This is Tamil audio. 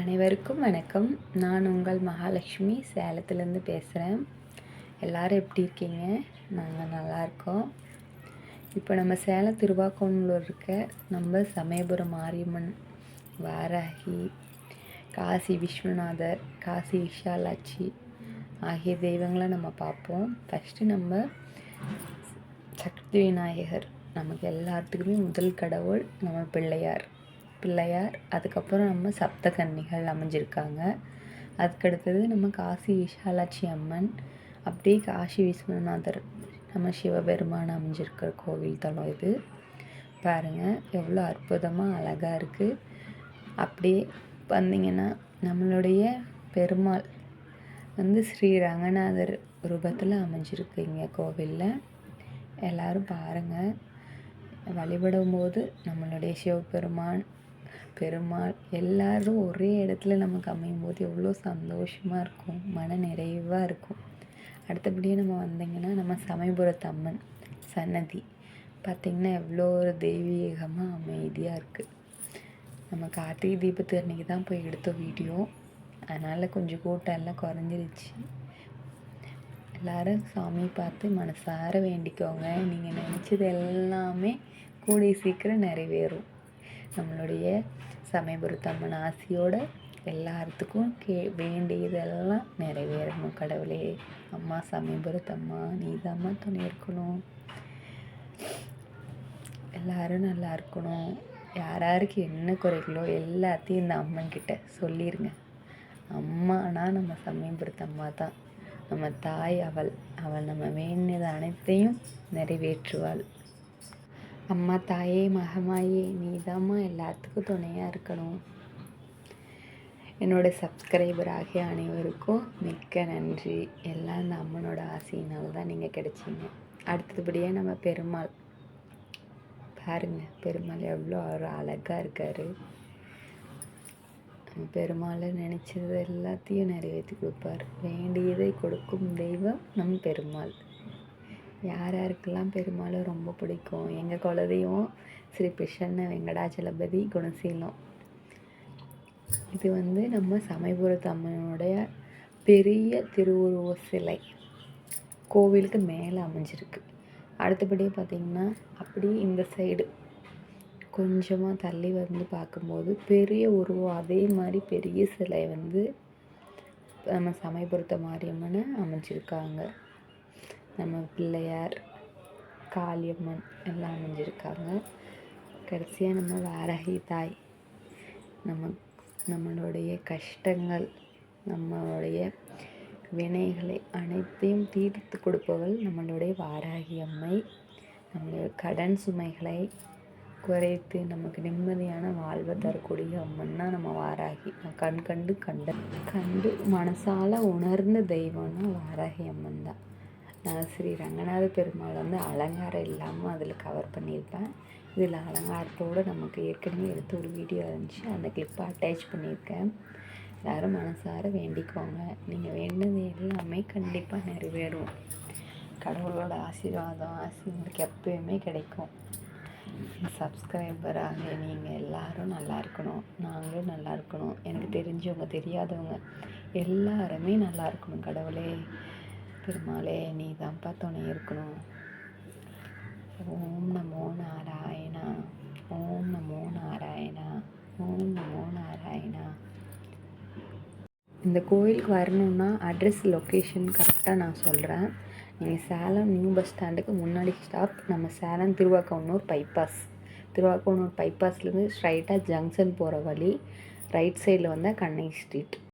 அனைவருக்கும் வணக்கம். நான் உங்கள் மகாலட்சுமி சேலத்துலேருந்து பேசுகிறேன். எல்லோரும் எப்படி இருக்கீங்க? நாங்கள் நல்லாயிருக்கோம். இப்போ நம்ம சேலம் திருவாக்கோணூரில் இருக்க நம்ம சமயபுரம் மாரியம்மன், வாராகி, காசி விஸ்வநாதர், காசி விஷாலாட்சி ஆகிய தெய்வங்களை நம்ம பார்ப்போம். ஃபஸ்ட்டு நம்ம சக்தி விநாயகர், நமக்கு எல்லாத்துக்குமே முதல் கடவுள் நம்ம பிள்ளையார். அதுக்கப்புறம் நம்ம சப்தகன்னிகள் அமைஞ்சிருக்காங்க. அதுக்கடுத்தது நம்ம காசி விஷாலாட்சி அம்மன், அப்படியே காசி விஸ்வநாதர் நம்ம சிவபெருமான் அமைஞ்சிருக்கிற கோவில் தலம் இது. பாருங்கள் எவ்வளோ அற்புதமாக அழகாக இருக்குது. அப்படியே வந்தீங்கன்னா நம்மளுடைய பெருமாள் ஸ்ரீ ரங்கநாதர் ரூபத்தில் அமைஞ்சிருக்குங்க கோவிலில். எல்லோரும் பாருங்கள். வழிபடும் போது நம்மளுடைய சிவபெருமான், பெருமாள் எல்லோரும் ஒரே இடத்துல நமக்கு அமையும் போது எவ்வளோ சந்தோஷமாக இருக்கும், மன நிறைவாக இருக்கும். அடுத்தபடியே நம்ம வந்திங்கன்னா நம்ம சமயபுரத்து அம்மன் சன்னதி பார்த்திங்கன்னா எவ்வளோ ஒரு தெய்வீகமாக அமைதியாக இருக்குது. நம்ம கார்த்திகை தீபத்து அன்றைக்கி தான் போய் எடுத்தோம் வீடியோ, அதனால் கொஞ்சம் கூட்டம் எல்லாம் குறைஞ்சிருச்சு. எல்லோரும் சாமி பார்த்து மனசார வேண்டிக்கோங்க. நீங்கள் நினச்சது எல்லாமே கூடிய சீக்கிரம் நிறைவேறும். நம்மளுடைய சமயபுரத்தம்மன் ஆசியோடு எல்லாத்துக்கும் வேண்டியதெல்லாம் நிறைவேறணும். கடவுளே, அம்மா சமயபுரத்தம்மா நீதாம்மா துணை இருக்கணும். எல்லோரும் நல்லா இருக்கணும். யாருக்கு என்ன குறைகளோ எல்லாத்தையும் இந்த அம்மன்கிட்ட சொல்லிடுங்க. அம்மானா நம்ம சமயபுரத்தம்மா தான், நம்ம தாய். அவள் நம்ம வேண்டியது அனைத்தையும் நிறைவேற்றுவாள். அம்மா தாயே மகமாயே நீதாம்மா எல்லாத்துக்கும் துணையாக இருக்கணும். என்னோடய சப்ஸ்கிரைபர் ஆகிய அனைவருக்கும் மிக்க நன்றி. எல்லாம் இந்த அம்மனோட ஆசையினால் தான் நீங்கள் கிடைச்சிங்க. அடுத்தபடியாக நம்ம பெருமாள் பாருங்கள், பெருமாள் எவ்வளோ ஒரு அழகாக இருக்கார். பெருமாளை நினச்சது எல்லாத்தையும் நிறைவேற்றி கொடுப்பார். வேண்டியதை கொடுக்கும் தெய்வம் நம் பெருமாள். யாருக்கெல்லாம் பெருமாளை ரொம்ப பிடிக்கும்? எங்கள் குலதெய்வம் ஸ்ரீ பிரசன்ன வெங்கடாச்சலபதி குணசீலம். இது நம்ம சமயபுரத்து அம்மனுடைய பெரிய திருவுருவ சிலை கோவிலுக்கு மேலே அமைஞ்சிருக்கு. அடுத்தபடியே பார்த்திங்கன்னா அப்படியே இந்த சைடு கொஞ்சமாக தள்ளி பார்க்கும்போது பெரிய உருவம், அதே மாதிரி பெரிய சிலை நம்ம சமயபுரத்து மாரியம்மனை அமைஞ்சிருக்காங்க. நம்ம பிள்ளையார், காளியம்மன் எல்லாம் அமைஞ்சிருக்காங்க. கடைசியாக நம்ம வாராகி தாய், நம்மளுடைய கஷ்டங்கள், நம்மளுடைய வினைகளை அனைத்தையும் தீர்த்து கொடுப்பவள் நம்மளுடைய வாராகி அம்மை. நம்மளுடைய கடன் சுமைகளை குறைத்து நமக்கு நிம்மதியான வாழ்வை தரக்கூடிய அம்மன் தான் நம்ம வாராகி. கண்டு மனசால உணர்ந்த தெய்வம்னா வாராகி அம்மன் தான். நான் ஸ்ரீ ரங்கநாத பெருமாள் அலங்காரம் இல்லாமல் அதில் கவர் பண்ணியிருப்பேன். இதில் அலங்காரத்தோடு நமக்கு ஏற்கனவே எடுத்து ஒரு வீடியோ இருந்துச்சு, அந்த கிளிப்பை அட்டாச் பண்ணியிருக்கேன். எல்லோரும் மனசார வேண்டிக்கோங்க. நீங்கள் வேண்டினது எல்லாமே கண்டிப்பாக நிறைவேறும். கடவுளோட ஆசீர்வாதம் உங்களுக்கு எப்பயுமே கிடைக்கும். சப்ஸ்கிரைபராக நீங்கள் எல்லோரும் நல்லா இருக்கணும், நாங்களும் நல்லா இருக்கணும். எனக்கு தெரிஞ்சவங்க தெரியாதவங்க எல்லாருமே நல்லா இருக்கணும். கடவுளே, பெருமாளே நீ தான்ப்பா துணை இருக்கணும். ஓம் நமோ நாராயணா, ஓம் நமோ நாராயணா, ஓம் நமோ நாராயணா. இந்த கோயிலுக்கு வரணுன்னா அட்ரஸ், லொக்கேஷன் கரெக்டாக நான் சொல்கிறேன். நீங்கள் சேலம் நியூ பஸ் ஸ்டாண்டுக்கு முன்னாடி ஸ்டாப். நம்ம சேலம் திருவாக்கோணூர் பைபாஸ்லேருந்து ஸ்ட்ரைட்டாக ஜங்ஷன் போகிற வழி ரைட் சைடில் கண்ணகி ஸ்ட்ரீட்.